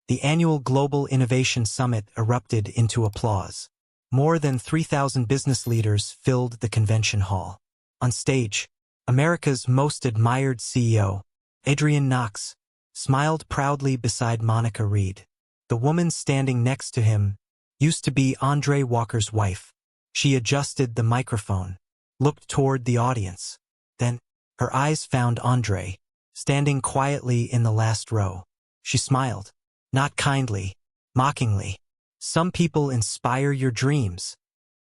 The annual Global Innovation Summit erupted into applause. More than 3,000 business leaders filled the convention hall. On stage, America's most admired CEO, Adrian Knox, smiled proudly beside Monica Reed. The woman standing next to him used to be Andre Walker's wife. She adjusted the microphone, looked toward the audience. Then, her eyes found Andre, standing quietly in the last row. She smiled, not kindly, mockingly. "Some people inspire your dreams,"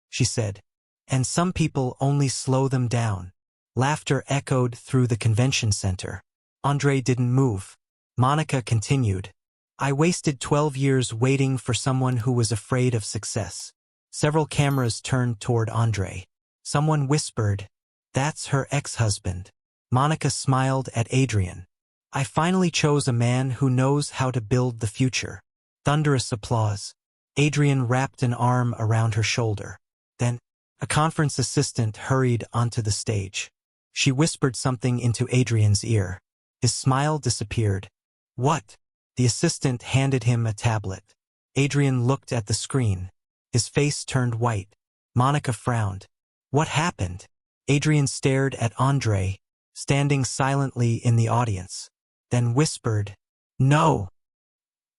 she said, "and some people only slow them down." Laughter echoed through the convention center. Andre didn't move. Monica continued, "I wasted 12 years waiting for someone who was afraid of success." Several cameras turned toward Andre. Someone whispered, "That's her ex-husband." Monica smiled at Adrian. "I finally chose a man who knows how to build the future." Thunderous applause. Adrian wrapped an arm around her shoulder. Then, a conference assistant hurried onto the stage. She whispered something into Adrian's ear. His smile disappeared. "What?" The assistant handed him a tablet. Adrian looked at the screen. His face turned white. Monica frowned. "What happened?" Adrian stared at Andre, standing silently in the audience, then whispered, "No."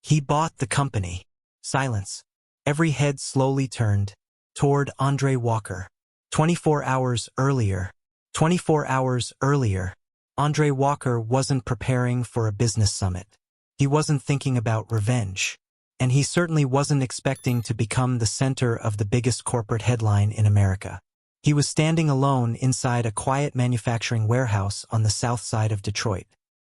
"He bought the company." Silence. Every head slowly turned toward Andre Walker. 24 hours earlier. 24 hours earlier. Andre Walker wasn't preparing for a business summit. He wasn't thinking about revenge. And he certainly wasn't expecting to become the center of the biggest corporate headline in America. He was standing alone inside a quiet manufacturing warehouse on the south side of Detroit.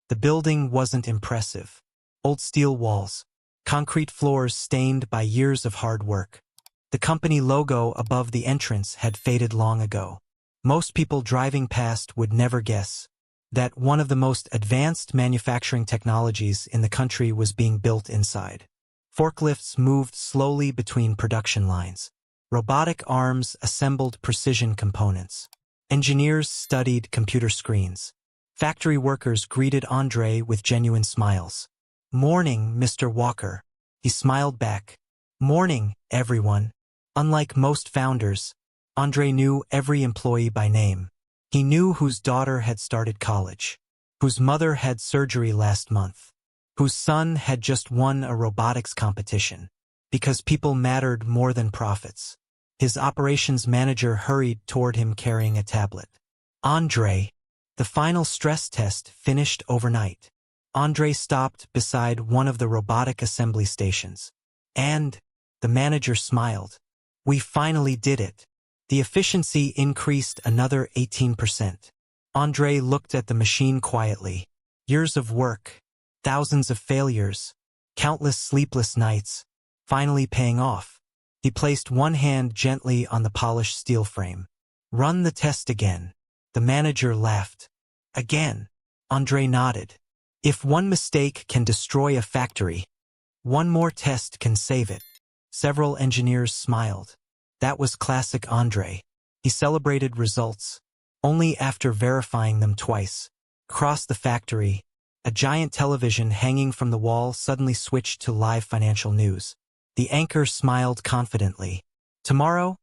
The building wasn't impressive. Old steel walls, concrete floors stained by years of hard work. The company logo above the entrance had faded long ago. Most people driving past would never guess that one of the most advanced manufacturing technologies in the country was being built inside. Forklifts moved slowly between production lines. Robotic arms assembled precision components. Engineers studied computer screens. Factory workers greeted Andre with genuine smiles. "Morning, Mr. Walker." He smiled back. "Morning, everyone." Unlike most founders, Andre knew every employee by name. He knew whose daughter had started college, whose mother had surgery last month, whose son had just won a robotics competition, because people mattered more than profits. His operations manager hurried toward him carrying a tablet. "Andre." The final stress test finished overnight. Andre stopped beside one of the robotic assembly stations. "And," the manager smiled, "we finally did it." The efficiency increased another 18%. Andre looked at the machine quietly. Years of work, thousands of failures, countless sleepless nights, finally paying off. He placed one hand gently on the polished steel frame. "Run the test again." The manager laughed. "Again." Andre nodded. "If one mistake can destroy a factory, one more test can save it." Several engineers smiled. That was classic Andre. He celebrated results only after verifying them twice. Across the factory, a giant television hanging from the wall suddenly switched to live financial news. The anchor smiled confidently. "Tomorrow,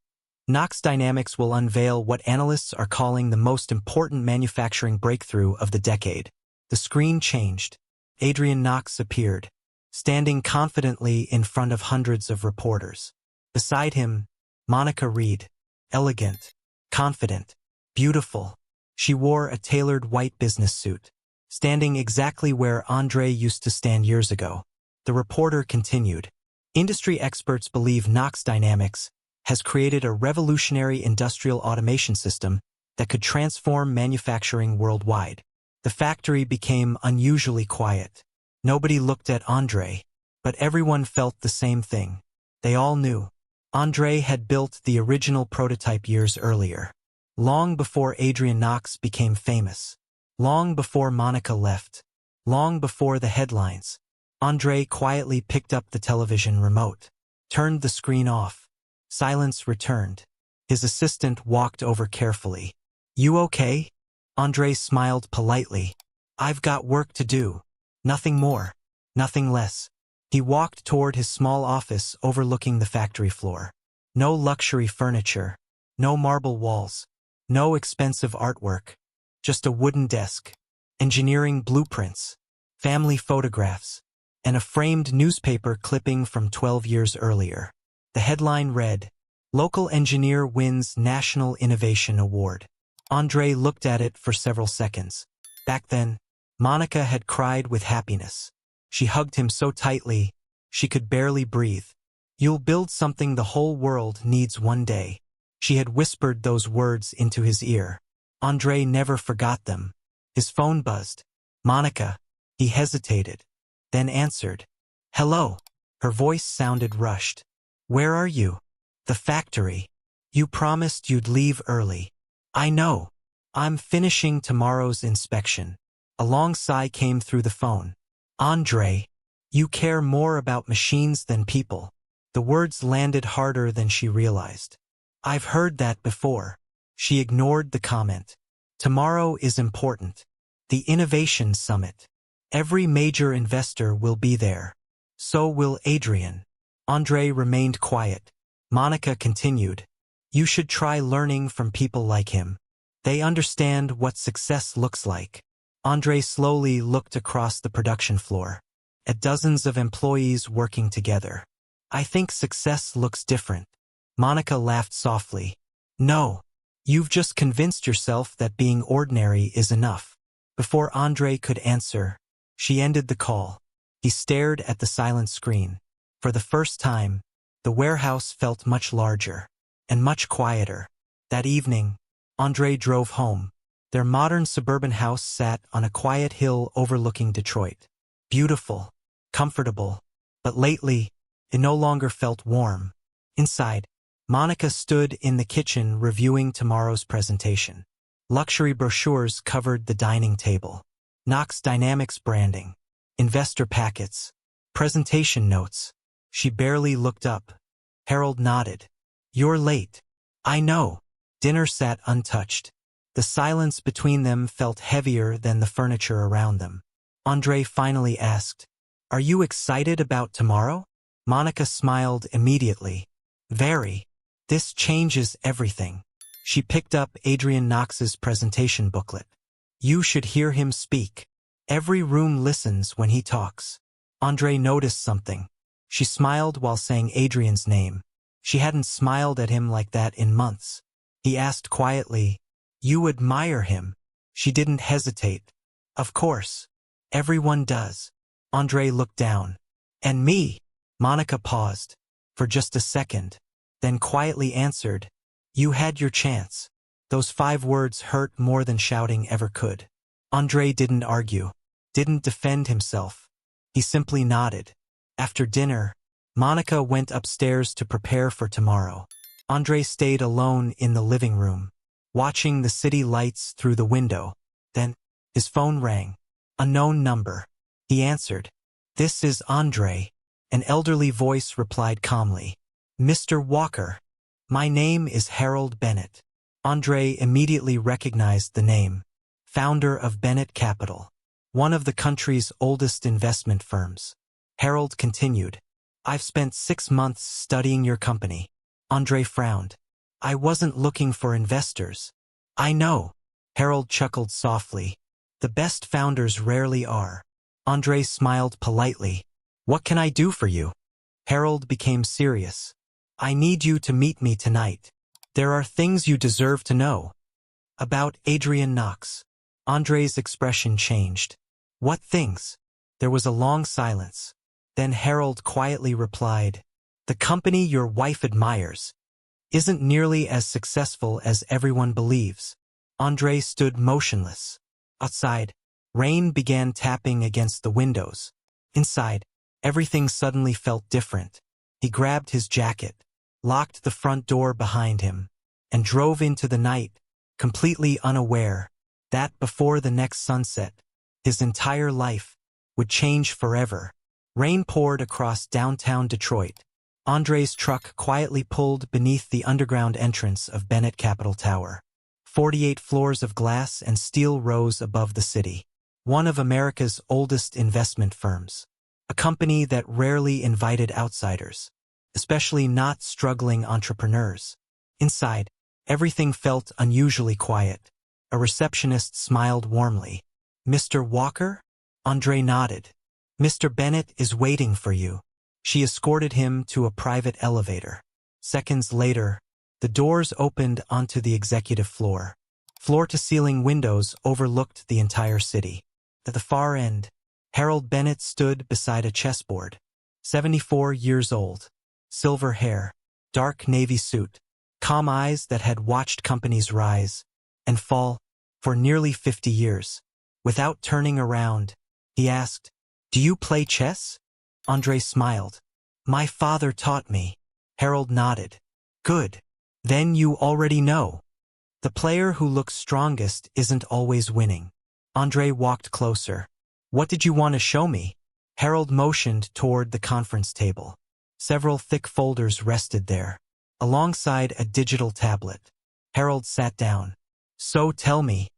Knox Dynamics will unveil what analysts are calling the most important manufacturing breakthrough of the decade." The screen changed. Adrian Knox appeared, standing confidently in front of hundreds of reporters. Beside him, Monica Reed, elegant, confident, beautiful. She wore a tailored white business suit, standing exactly where Andre used to stand years ago. The reporter continued, "Industry experts believe Knox Dynamics has created a revolutionary industrial automation system that could transform manufacturing worldwide." The factory became unusually quiet. Nobody looked at Andre, but everyone felt the same thing. They all knew. Andre had built the original prototype years earlier, long before Adrian Knox became famous, long before Monica left, long before the headlines. Andre quietly picked up the television remote, turned the screen off. Silence returned. His assistant walked over carefully. "You okay?" Andre smiled politely. "I've got work to do. Nothing more, nothing less." He walked toward his small office overlooking the factory floor. No luxury furniture, no marble walls, no expensive artwork, just a wooden desk, engineering blueprints, family photographs, and a framed newspaper clipping from 12 years earlier. The headline read, "Local Engineer Wins National Innovation Award." Andre looked at it for several seconds. Back then, Monica had cried with happiness. She hugged him so tightly, she could barely breathe. "You'll build something the whole world needs one day." She had whispered those words into his ear. Andre never forgot them. His phone buzzed. "Monica." He hesitated, then answered. "Hello." Her voice sounded rushed. "Where are you?" "The factory. You promised you'd leave early." "I know. I'm finishing tomorrow's inspection." A long sigh came through the phone. "Andre, you care more about machines than people." The words landed harder than she realized. "I've heard that before." She ignored the comment. "Tomorrow is important. The Innovation Summit. Every major investor will be there. So will Adrian." Andre remained quiet. Monica continued. "You should try learning from people like him. They understand what success looks like." Andre slowly looked across the production floor, at dozens of employees working together. "I think success looks different." Monica laughed softly. "No, you've just convinced yourself that being ordinary is enough." Before Andre could answer, she ended the call. He stared at the silent screen. For the first time, the warehouse felt much larger and much quieter. That evening, Andre drove home. Their modern suburban house sat on a quiet hill overlooking Detroit. Beautiful, comfortable, but lately, it no longer felt warm. Inside, Monica stood in the kitchen reviewing tomorrow's presentation. Luxury brochures covered the dining table. Knox Dynamics branding, investor packets, presentation notes. She barely looked up. Harold nodded. "You're late." "I know." Dinner sat untouched. The silence between them felt heavier than the furniture around them. Andre finally asked, "Are you excited about tomorrow?" Monica smiled immediately. "Very. This changes everything." She picked up Adrian Knox's presentation booklet. "You should hear him speak. Every room listens when he talks." Andre noticed something. She smiled while saying Adrian's name. She hadn't smiled at him like that in months. He asked quietly, "You admire him?" She didn't hesitate. "Of course. Everyone does." Andre looked down. "And me?" Monica paused, for just a second, then quietly answered, "You had your chance." Those 5 words hurt more than shouting ever could. Andre didn't argue, didn't defend himself. He simply nodded. After dinner, Monica went upstairs to prepare for tomorrow. Andre stayed alone in the living room, watching the city lights through the window. Then, his phone rang. Unknown number. He answered. "This is Andre." An elderly voice replied calmly. "Mr. Walker. My name is Harold Bennett." Andre immediately recognized the name. Founder of Bennett Capital, one of the country's oldest investment firms. Harold continued. "I've spent 6 months studying your company." Andre frowned. "I wasn't looking for investors." "I know." Harold chuckled softly. "The best founders rarely are." Andre smiled politely. "What can I do for you?" Harold became serious. "I need you to meet me tonight. There are things you deserve to know." "About Adrian Knox." Andre's expression changed. "What things?" There was a long silence. Then Harold quietly replied, "The company your wife admires isn't nearly as successful as everyone believes." Andre stood motionless. Outside, rain began tapping against the windows. Inside, everything suddenly felt different. He grabbed his jacket, locked the front door behind him, and drove into the night, completely unaware that before the next sunset, his entire life would change forever. Rain poured across downtown Detroit. Andre's truck quietly pulled beneath the underground entrance of Bennett Capital Tower. 48 floors of glass and steel rose above the city. One of America's oldest investment firms. a company that rarely invited outsiders, especially not struggling entrepreneurs. Inside, everything felt unusually quiet. A receptionist smiled warmly. "Mr. Walker?" Andre nodded. "Mr. Bennett is waiting for you." She escorted him to a private elevator. Seconds later, the doors opened onto the executive floor. Floor-to-ceiling windows overlooked the entire city. At the far end, Harold Bennett stood beside a chessboard. 74 years old, silver hair, dark navy suit, calm eyes that had watched companies rise and fall for nearly 50 years. Without turning around, he asked, "Do you play chess?" Andre smiled. "My father taught me." Harold nodded. "Good. Then you already know. The player who looks strongest isn't always winning." Andre walked closer. "What did you want to show me?" Harold motioned toward the conference table. Several thick folders rested there, alongside a digital tablet. Harold sat down. "So tell me,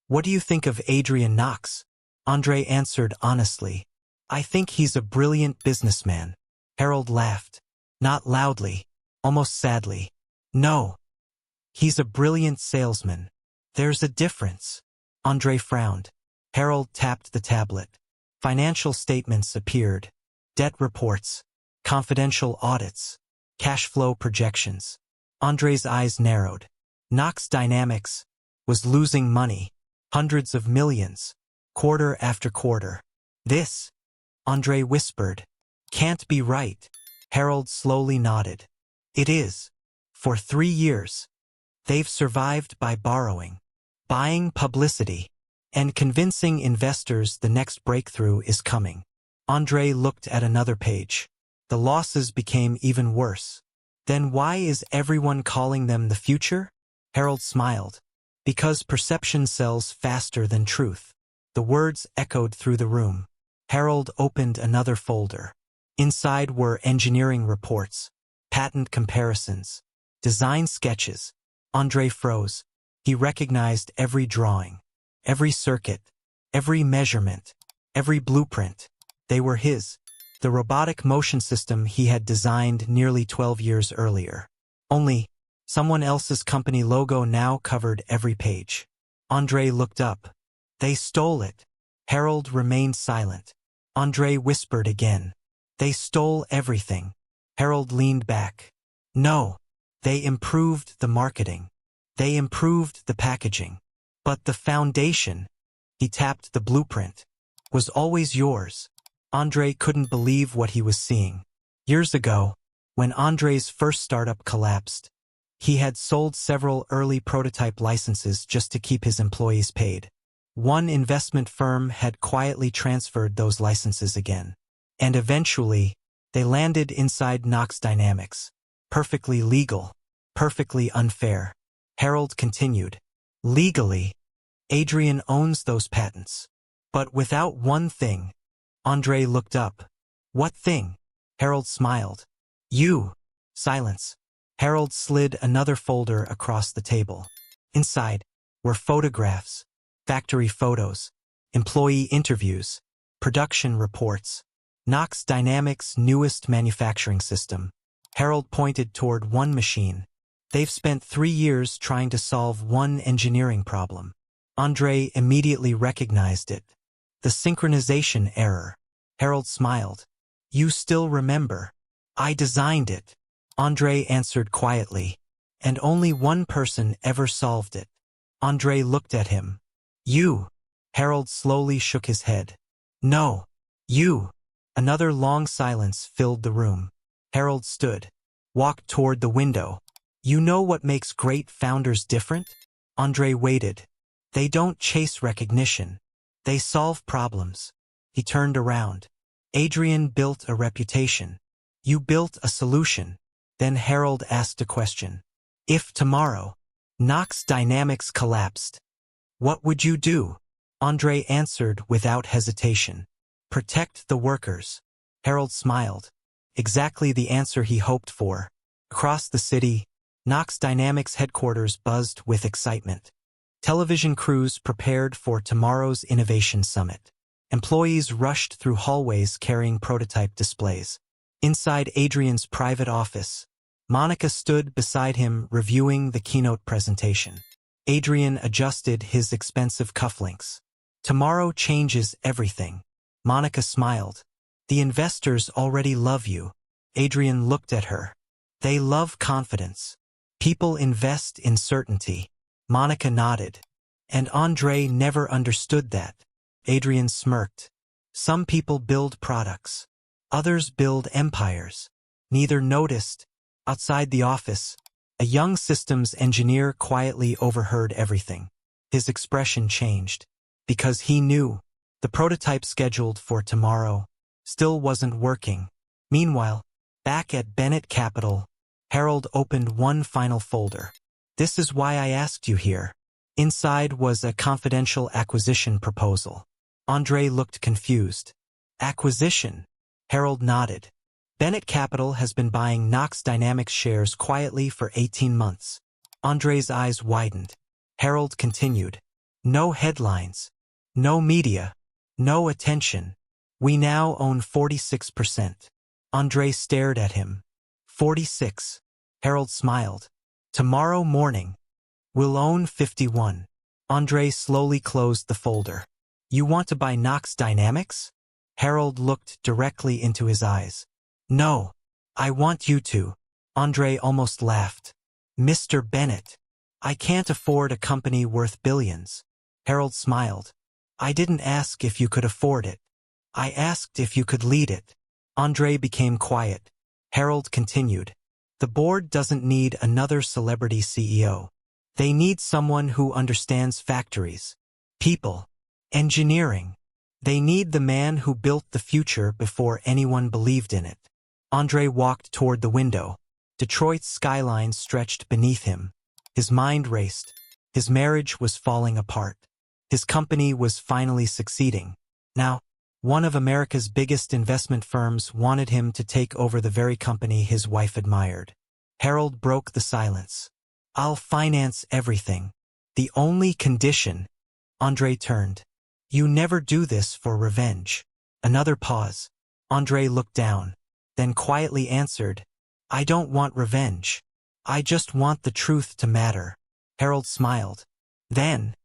what do you think of Adrian Knox?" Andre answered honestly. "I think he's a brilliant businessman." Harold laughed. Not loudly, almost sadly. "No. He's a brilliant salesman. There's a difference." Andre frowned. Harold tapped the tablet. Financial statements appeared. Debt reports, confidential audits, cash flow projections. Andre's eyes narrowed. Knox Dynamics was losing money, hundreds of millions, quarter after quarter. "This," Andre whispered, "can't be right." Harold slowly nodded. "It is. For 3 years. They've survived by borrowing, buying publicity, and convincing investors the next breakthrough is coming." Andre looked at another page. The losses became even worse. "Then why is everyone calling them the future?" Harold smiled. "Because perception sells faster than truth." The words echoed through the room. Harold opened another folder. Inside were engineering reports, patent comparisons, design sketches. Andre froze. He recognized every drawing, every circuit, every measurement, every blueprint. They were his. The robotic motion system he had designed nearly 12 years earlier. Only, someone else's company logo now covered every page. Andre looked up. "They stole it." Harold remained silent. Andre whispered again. "They stole everything." Harold leaned back. "No. They improved the marketing. They improved the packaging. But the foundation," he tapped the blueprint, "was always yours." Andre couldn't believe what he was seeing. Years ago, when Andre's first startup collapsed, he had sold several early prototype licenses just to keep his employees paid. One investment firm had quietly transferred those licenses again. And eventually, they landed inside Knox Dynamics. Perfectly legal, perfectly unfair. Harold continued. "Legally, Adrian owns those patents. But without one thing." Andre looked up. "What thing?" Harold smiled. "You." Silence. Harold slid another folder across the table. Inside were photographs, factory photos, employee interviews, production reports. Knox Dynamics' newest manufacturing system. Harold pointed toward one machine. "They've spent 3 years trying to solve one engineering problem." Andre immediately recognized it. The synchronization error. Harold smiled. "You still remember. I designed it." Andre answered quietly. "And only one person ever solved it." Andre looked at him. "You." Harold slowly shook his head. "No. You." Another long silence filled the room. Harold stood, walked toward the window. "You know what makes great founders different?" Andre waited. "They don't chase recognition. They solve problems." He turned around. "Adrian built a reputation. You built a solution." Then Harold asked a question. "If tomorrow, Knox Dynamics collapsed, what would you do?" Andre answered without hesitation. "Protect the workers." Harold smiled. Exactly the answer he hoped for. Across the city, Knox Dynamics headquarters buzzed with excitement. Television crews prepared for tomorrow's innovation summit. Employees rushed through hallways carrying prototype displays. Inside Adrian's private office, Monica stood beside him reviewing the keynote presentation. Adrian adjusted his expensive cufflinks. "Tomorrow changes everything." Monica smiled. "The investors already love you." Adrian looked at her. "They love confidence. People invest in certainty." Monica nodded. "And Andre never understood that." Adrian smirked. "Some people build products. Others build empires." Neither noticed. Outside the office, a young systems engineer quietly overheard everything. His expression changed. Because he knew the prototype scheduled for tomorrow still wasn't working. Meanwhile, back at Bennett Capital, Harold opened one final folder. "This is why I asked you here." Inside was a confidential acquisition proposal. Andre looked confused. "Acquisition?" Harold nodded. "Bennett Capital has been buying Knox Dynamics shares quietly for 18 months. Andre's eyes widened. Harold continued. "No headlines. No media. No attention. We now own 46%. Andre stared at him. 46. Harold smiled. "Tomorrow morning, we'll own 51. Andre slowly closed the folder. "You want to buy Knox Dynamics?" Harold looked directly into his eyes. "No, I want you to." Andre almost laughed. "Mr. Bennett, I can't afford a company worth billions." Harold smiled. "I didn't ask if you could afford it. I asked if you could lead it." Andre became quiet. Harold continued. "The board doesn't need another celebrity CEO. They need someone who understands factories, people, engineering. They need the man who built the future before anyone believed in it." Andre walked toward the window. Detroit's skyline stretched beneath him. His mind raced. His marriage was falling apart. His company was finally succeeding. Now, one of America's biggest investment firms wanted him to take over the very company his wife admired. Harold broke the silence. "I'll finance everything. The only condition—" Andre turned. "You never do this for revenge." Another pause. Andre looked down, then quietly answered, "I don't want revenge. I just want the truth to matter." Harold smiled. "Then,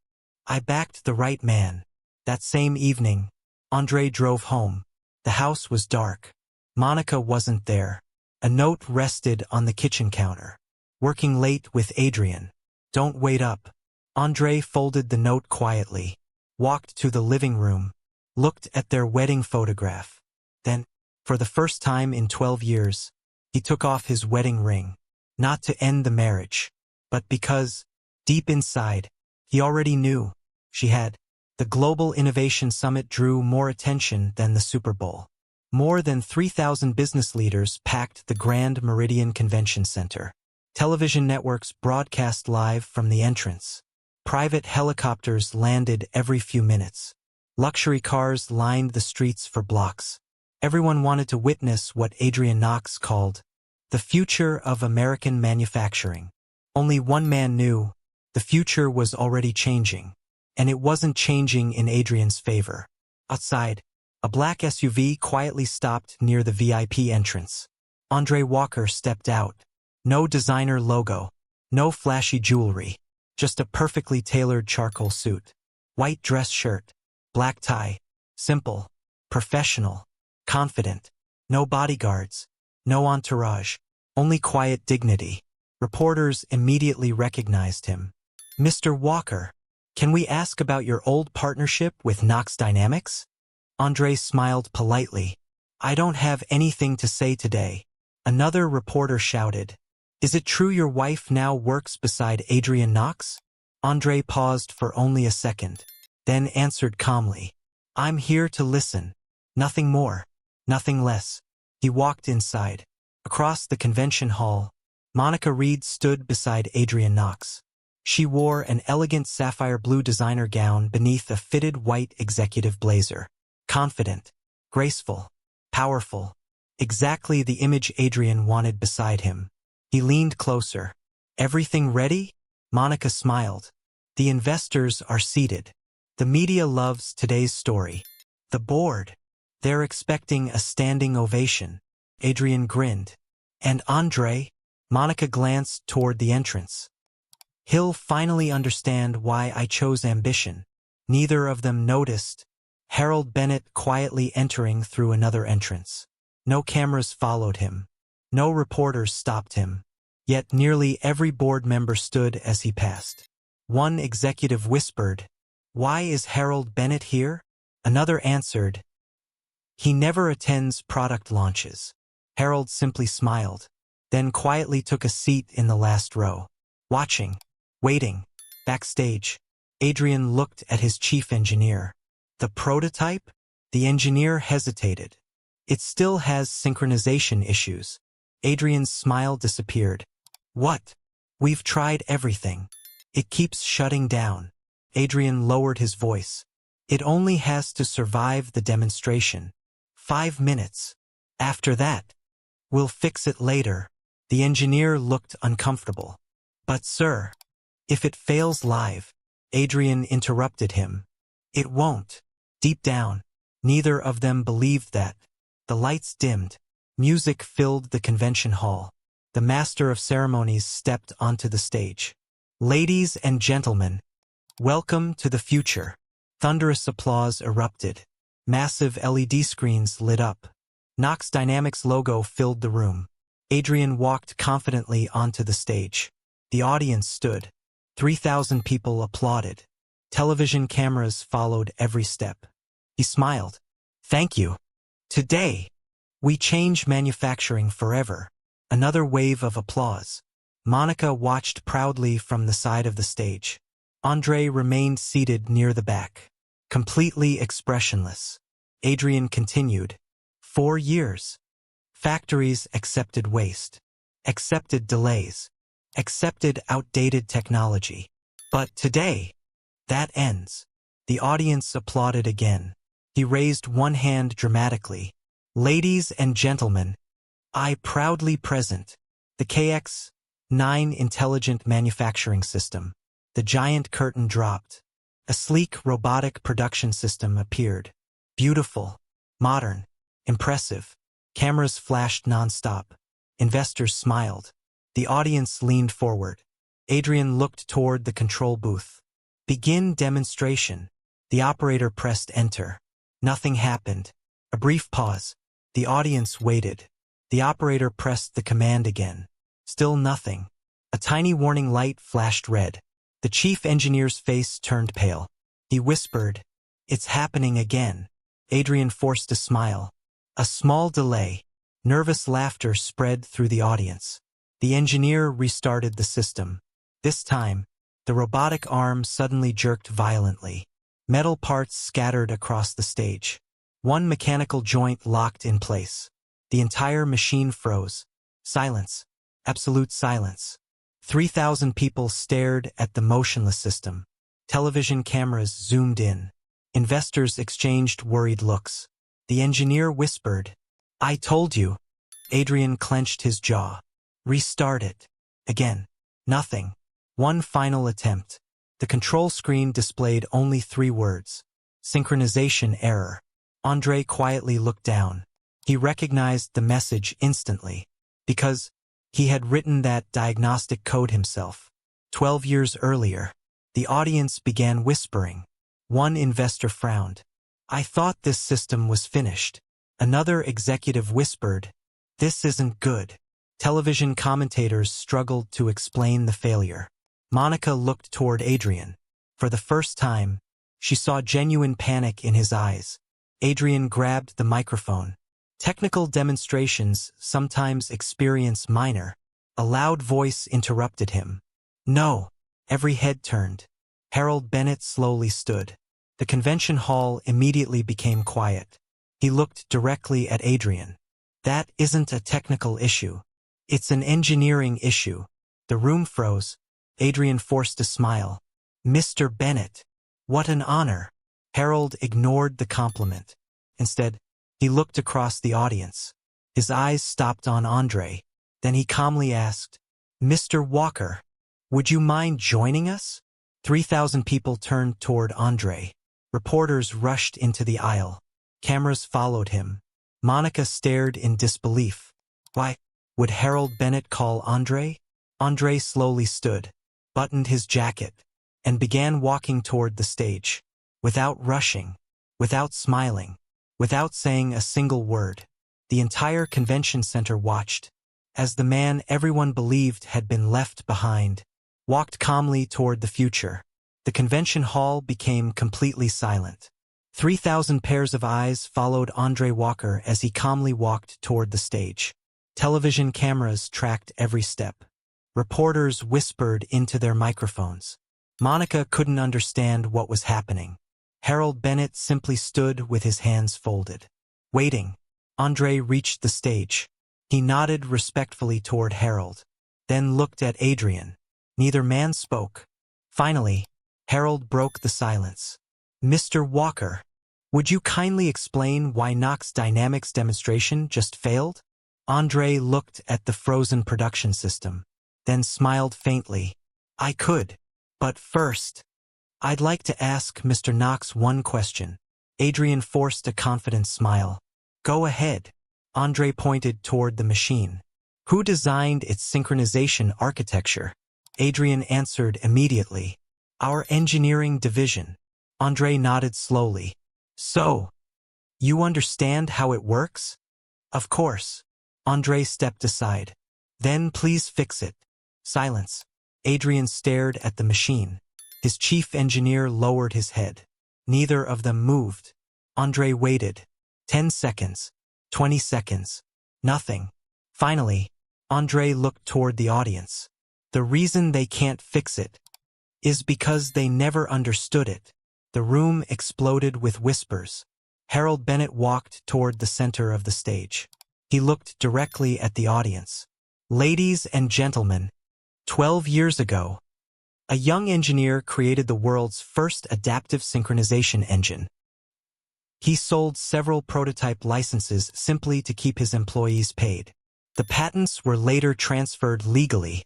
I backed the right man." That same evening, Andre drove home. The house was dark. Monica wasn't there. A note rested on the kitchen counter. "Working late with Adrian. Don't wait up." Andre folded the note quietly, walked to the living room, looked at their wedding photograph. Then, for the first time in 12 years, he took off his wedding ring. Not to end the marriage, but because, deep inside, he already knew she had. The Global Innovation Summit drew more attention than the Super Bowl. More than 3,000 business leaders packed the Grand Meridian Convention Center. Television networks broadcast live from the entrance. Private helicopters landed every few minutes. Luxury cars lined the streets for blocks. Everyone wanted to witness what Adrian Knox called the future of American manufacturing. Only one man knew the future was already changing, and it wasn't changing in Adrian's favor. Outside, a black SUV quietly stopped near the VIP entrance. Andre Walker stepped out. No designer logo, no flashy jewelry, just a perfectly tailored charcoal suit. White dress shirt, black tie, simple, professional, confident. No bodyguards, no entourage, only quiet dignity. Reporters immediately recognized him. "Mr. Walker, can we ask about your old partnership with Knox Dynamics?" Andre smiled politely. "I don't have anything to say today." Another reporter shouted, "Is it true your wife now works beside Adrian Knox?" Andre paused for only a second, then answered calmly, "I'm here to listen. Nothing more, nothing less." He walked inside. Across the convention hall, Monica Reed stood beside Adrian Knox. She wore an elegant sapphire blue designer gown beneath a fitted white executive blazer. Confident, graceful, powerful. Exactly the image Adrian wanted beside him. He leaned closer. "Everything ready?" Monica smiled. "The investors are seated. The media loves today's story. The board. They're expecting a standing ovation. Adrian grinned. And Andre? Monica glanced toward the entrance. He'll finally understand why I chose ambition. Neither of them noticed Harold Bennett quietly entering through another entrance. No cameras followed him. No reporters stopped him. Yet nearly every board member stood as he passed. One executive whispered, "Why is Harold Bennett here?" Another answered, "He never attends product launches." Harold simply smiled, then quietly took a seat in the last row. Watching, waiting, backstage, Adrian looked at his chief engineer. The prototype? The engineer hesitated. It still has synchronization issues. Adrian's smile disappeared. What? We've tried everything. It keeps shutting down. Adrian lowered his voice. It only has to survive the demonstration. 5 minutes. After that, we'll fix it later. The engineer looked uncomfortable. But sir, if it fails live, Adrian interrupted him. It won't. Deep down, neither of them believed that. The lights dimmed. Music filled the convention hall. The master of ceremonies stepped onto the stage. Ladies and gentlemen, welcome to the future. Thunderous applause erupted. Massive LED screens lit up. Knox Dynamics logo filled the room. Adrian walked confidently onto the stage. The audience stood. 3,000 people applauded. Television cameras followed every step. He smiled. Thank you. Today, we change manufacturing forever. Another wave of applause. Monica watched proudly from the side of the stage. Andre remained seated near the back, completely expressionless. Adrian continued. 4 years. Factories accepted waste, accepted delays, accepted outdated technology. But today, that ends. The audience applauded again. He raised one hand dramatically. Ladies and gentlemen, I proudly present the KX-9 Intelligent Manufacturing System. The giant curtain dropped. A sleek robotic production system appeared. Beautiful, modern, impressive. Cameras flashed non-stop. Investors smiled. The audience leaned forward. Adrian looked toward the control booth. Begin demonstration. The operator pressed enter. Nothing happened. A brief pause. The audience waited. The operator pressed the command again. Still nothing. A tiny warning light flashed red. The chief engineer's face turned pale. He whispered, "It's happening again." Adrian forced a smile. A small delay. Nervous laughter spread through the audience. The engineer restarted the system. This time, the robotic arm suddenly jerked violently. Metal parts scattered across the stage. One mechanical joint locked in place. The entire machine froze. Silence. Absolute silence. 3,000 people stared at the motionless system. Television cameras zoomed in. Investors exchanged worried looks. The engineer whispered, "I told you." Adrian clenched his jaw. Restart it. Again. Nothing. One final attempt. The control screen displayed only 3 words. Synchronization error. Andre quietly looked down. He recognized the message instantly, because he had written that diagnostic code himself. 12 years earlier, the audience began whispering. One investor frowned. "I thought this system was finished." Another executive whispered, "This isn't good." Television commentators struggled to explain the failure. Monica looked toward Adrian. For the first time, she saw genuine panic in his eyes. Adrian grabbed the microphone. Technical demonstrations sometimes experience minor. A loud voice interrupted him. "No." Every head turned. Harold Bennett slowly stood. The convention hall immediately became quiet. He looked directly at Adrian. "That isn't a technical issue. It's an engineering issue." The room froze. Adrian forced a smile. "Mr. Bennett, what an honor." Harold ignored the compliment. Instead, he looked across the audience. His eyes stopped on Andre. Then he calmly asked, "Mr. Walker, would you mind joining us?" 3,000 people turned toward Andre. Reporters rushed into the aisle. Cameras followed him. Monica stared in disbelief. Why, would Harold Bennett call Andre? Andre slowly stood, buttoned his jacket, and began walking toward the stage. Without rushing, without smiling, without saying a single word, the entire convention center watched, as the man everyone believed had been left behind, walked calmly toward the future. The convention hall became completely silent. 3,000 pairs of eyes followed Andre Walker as he calmly walked toward the stage. Television cameras tracked every step. Reporters whispered into their microphones. Monica couldn't understand what was happening. Harold Bennett simply stood with his hands folded. Waiting. Andre reached the stage. He nodded respectfully toward Harold, then looked at Adrian. Neither man spoke. Finally, Harold broke the silence. Mr. Walker, would you kindly explain why Knox Dynamics demonstration just failed? Andre looked at the frozen production system, then smiled faintly. I could. But first, I'd like to ask Mr. Knox one question. Adrian forced a confident smile. Go ahead. Andre pointed toward the machine. Who designed its synchronization architecture? Adrian answered immediately. Our engineering division. Andre nodded slowly. So, you understand how it works? Of course. Andre stepped aside. Then please fix it. Silence. Adrian stared at the machine. His chief engineer lowered his head. Neither of them moved. Andre waited. 10 seconds. 20 seconds. Nothing. Finally, Andre looked toward the audience. The reason they can't fix it is because they never understood it. The room exploded with whispers. Harold Bennett walked toward the center of the stage. He looked directly at the audience. Ladies and gentlemen, 12 years ago, a young engineer created the world's first adaptive synchronization engine. He sold several prototype licenses simply to keep his employees paid. The patents were later transferred legally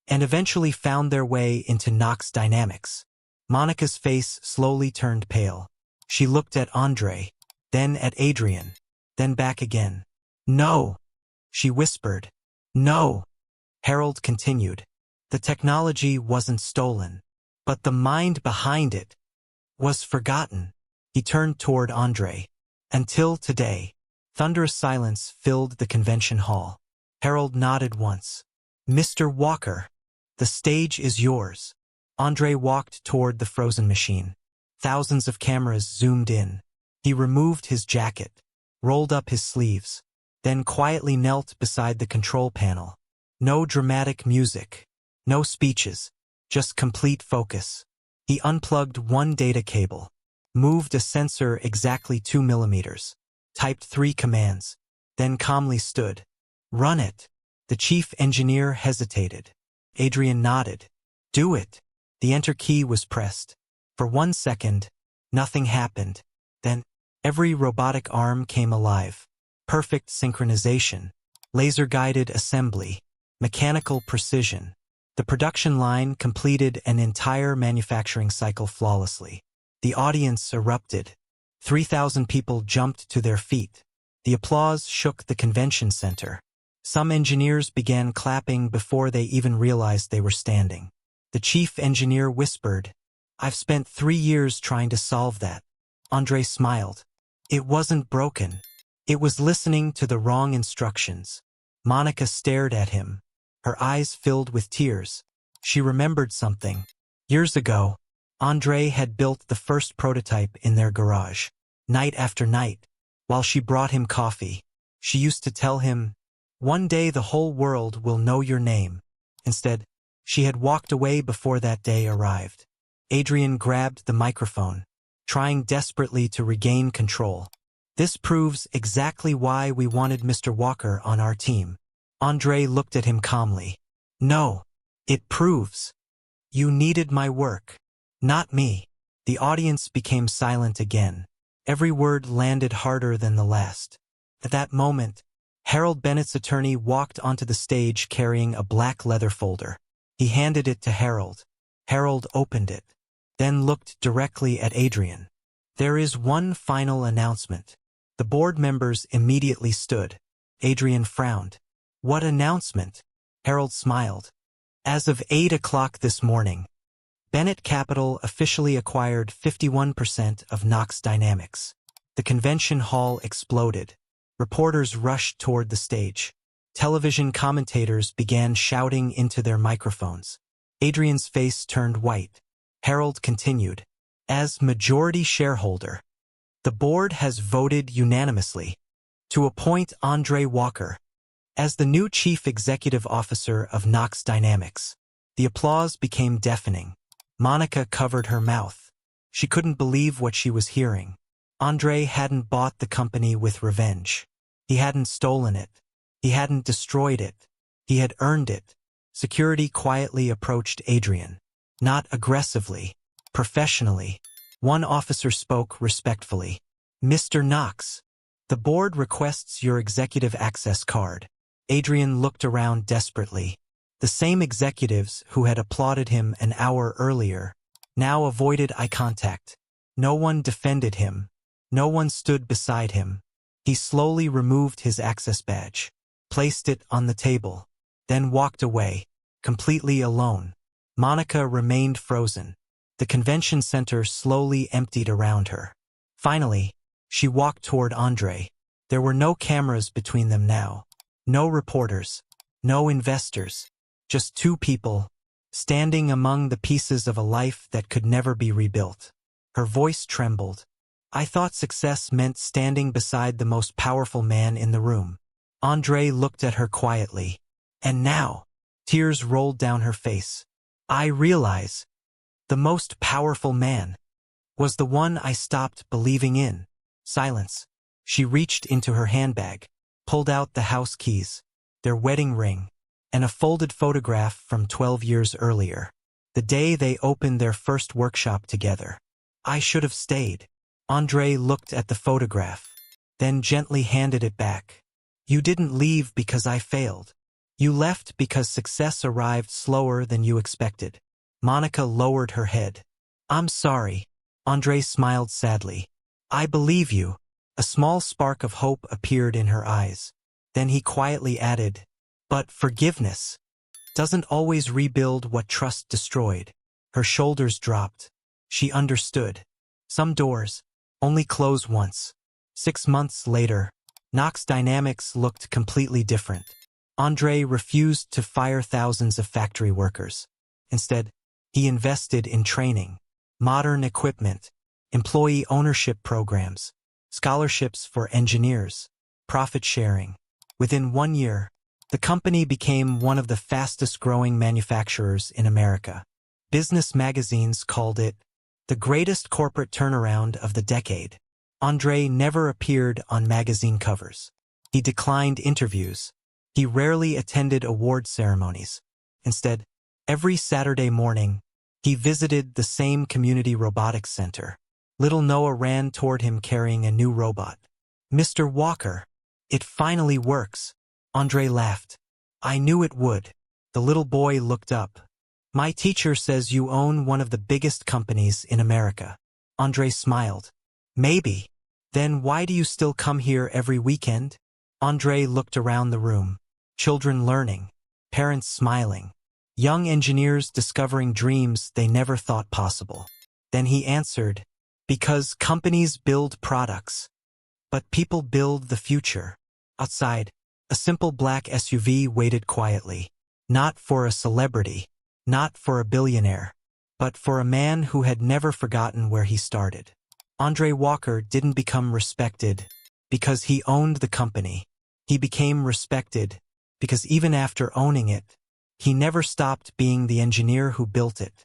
and eventually found their way into Knox Dynamics. Monica's face slowly turned pale. She looked at Andre, then at Adrian, then back again. No, she whispered. No. Harold continued. The technology wasn't stolen, but the mind behind it was forgotten. He turned toward Andre. Until today, thunderous silence filled the convention hall. Harold nodded once. Mr. Walker, the stage is yours. Andre walked toward the frozen machine. Thousands of cameras zoomed in. He removed his jacket, rolled up his sleeves, then quietly knelt beside the control panel. No dramatic music, no speeches, just complete focus. He unplugged one data cable, moved a sensor exactly 2 millimeters, typed 3 commands, then calmly stood. Run it. The chief engineer hesitated. Adrian nodded. Do it. The enter key was pressed. For 1 second, nothing happened. Then, every robotic arm came alive. Perfect synchronization, laser-guided assembly, mechanical precision. The production line completed an entire manufacturing cycle flawlessly. The audience erupted. 3,000 people jumped to their feet. The applause shook the convention center. Some engineers began clapping before they even realized they were standing. The chief engineer whispered, I've spent 3 years trying to solve that. Andre smiled. It wasn't broken. It was listening to the wrong instructions. Monica stared at him. Her eyes filled with tears. She remembered something. Years ago, Andre had built the first prototype in their garage. Night after night, while she brought him coffee, she used to tell him, one day the whole world will know your name. Instead, she had walked away before that day arrived. Adrian grabbed the microphone, trying desperately to regain control. This proves exactly why we wanted Mr. Walker on our team. Andre looked at him calmly. No, it proves. You needed my work, not me. The audience became silent again. Every word landed harder than the last. At that moment, Harold Bennett's attorney walked onto the stage carrying a black leather folder. He handed it to Harold. Harold opened it, then looked directly at Adrian. There is one final announcement. The board members immediately stood. Adrian frowned. What announcement? Harold smiled. As of 8 o'clock this morning, Bennett Capital officially acquired 51% of Knox Dynamics. The convention hall exploded. Reporters rushed toward the stage. Television commentators began shouting into their microphones. Adrian's face turned white. Harold continued. As majority shareholder, the board has voted unanimously to appoint Andre Walker as the new chief executive officer of Knox Dynamics. The applause became deafening. Monica covered her mouth. She couldn't believe what she was hearing. Andre hadn't bought the company with revenge. He hadn't stolen it. He hadn't destroyed it. He had earned it. Security quietly approached Adrian. Not aggressively, professionally. One officer spoke respectfully. Mr. Knox, the board requests your executive access card. Adrian looked around desperately. The same executives who had applauded him an hour earlier now avoided eye contact. No one defended him. No one stood beside him. He slowly removed his access badge, placed it on the table, then walked away, completely alone. Monica remained frozen. The convention center slowly emptied around her. Finally, she walked toward Andre. There were no cameras between them now. No reporters. No investors. Just two people, standing among the pieces of a life that could never be rebuilt. Her voice trembled. I thought success meant standing beside the most powerful man in the room. Andre looked at her quietly. And now, tears rolled down her face. I realize, the most powerful man was the one I stopped believing in. Silence. She reached into her handbag, pulled out the house keys, their wedding ring, and a folded photograph from 12 years earlier, the day they opened their first workshop together. I should have stayed. Andre looked at the photograph, then gently handed it back. You didn't leave because I failed. You left because success arrived slower than you expected. Monica lowered her head. I'm sorry. Andre smiled sadly. I believe you. A small spark of hope appeared in her eyes. Then he quietly added, but forgiveness doesn't always rebuild what trust destroyed. Her shoulders dropped. She understood. Some doors only close once. 6 months later, Knox Dynamics looked completely different. Andre refused to fire thousands of factory workers. Instead, he invested in training, modern equipment, employee ownership programs, scholarships for engineers, profit sharing. Within 1 year, the company became one of the fastest-growing manufacturers in America. Business magazines called it the greatest corporate turnaround of the decade. Andre never appeared on magazine covers. He declined interviews. He rarely attended award ceremonies. Instead, every Saturday morning, he visited the same community robotics center. Little Noah ran toward him carrying a new robot. Mr. Walker, it finally works. Andre laughed. I knew it would. The little boy looked up. My teacher says you own one of the biggest companies in America. Andre smiled. Maybe. Then why do you still come here every weekend? Andre looked around the room. Children learning. Parents smiling. Young engineers discovering dreams they never thought possible. Then he answered, because companies build products, but people build the future. Outside, a simple black SUV waited quietly. Not for a celebrity, not for a billionaire, but for a man who had never forgotten where he started. Andre Walker didn't become respected because he owned the company. He became respected because even after owning it, he never stopped being the engineer who built it.